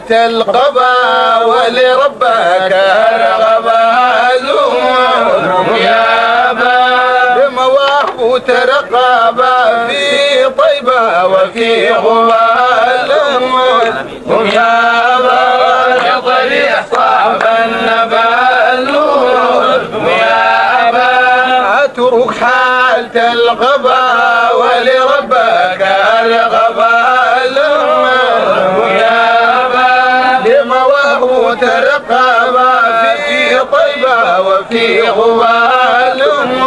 حالة القبا ولربك رغبا زورهم يا با بمواه وترقبا في طيبة وفي غوالهم هم يا با لطريق صعب النبال هم يا با اترك حالة القبا ولربك رغبا ترقبا في طيبة وفي غوالهم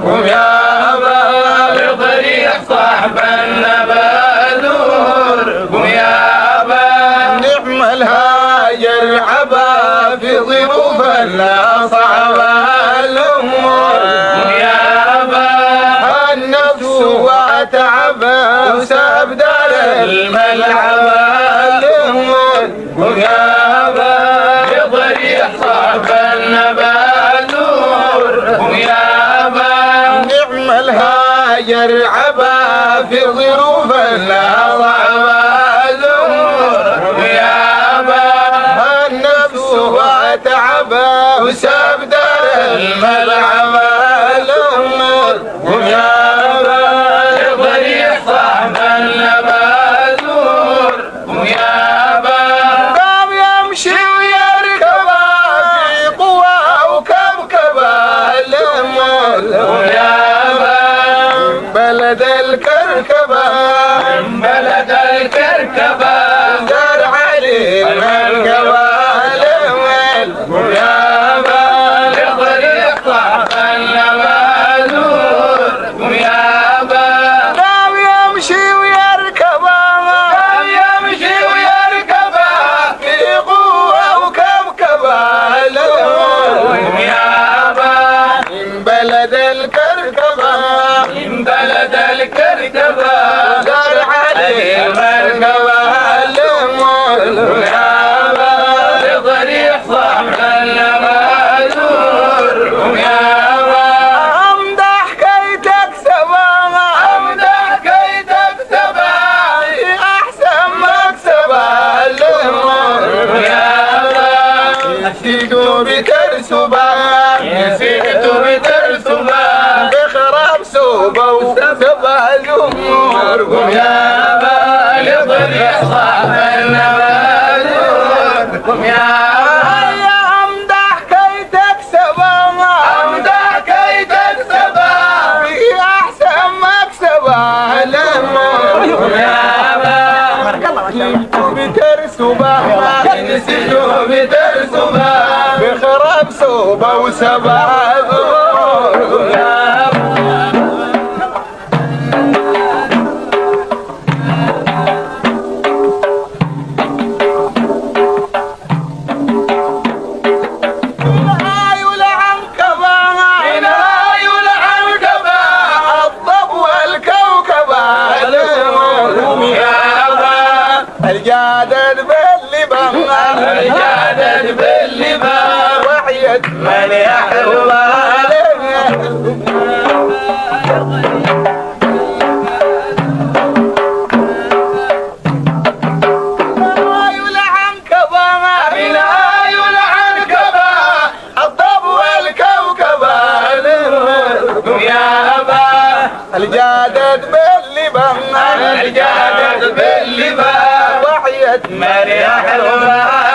هم يا با لطريق صاحب النبالور هم يا با نعم الهاجر عبا في ظروف لا صعبة الأمور هم يا با النفس وتعبا وساب دار الملعب هم يا الهاجر عبا في ظروف لا ضعف الأمور يا با النفس وتعبا وساب دار الملعب الأمور يا با لطريق صاحب النبالور يا با قام يمشي ويركبا في قوة وكبكبا الأمور يا بلد الكركبة من بلد الكركبة دار علي المركبة الأول يا با لطريق صعب النبالور يا با قام يمشي ويركبه قام يمشي ويركبه في قوة وكبكبة الأول يا با من بلد الكركبة من بلد الكركبة دار علي المركبة الأمور يا با لطريق صاحب النبالور يا با أمدح كي تكسبه أمدح كي تكسبه أحسن مكسبه الأمور يا با نسيت بترسبه نسيت بترسبه بخراب سوبه وسبه الأمور يا با لطريق صاحب النبالور يا با أمدح كي تكسبه أمدح كي تكسبه في أحسن مكسبه الأمور يا با نسيت بترسبه نسيت بترسبه بخراب سوبه وسبه الأمور يا با الجادد باللبن الجادد باللبن وعيت من يحلى الجادد باللبن الجادد باللبن وعيت مريح الغالي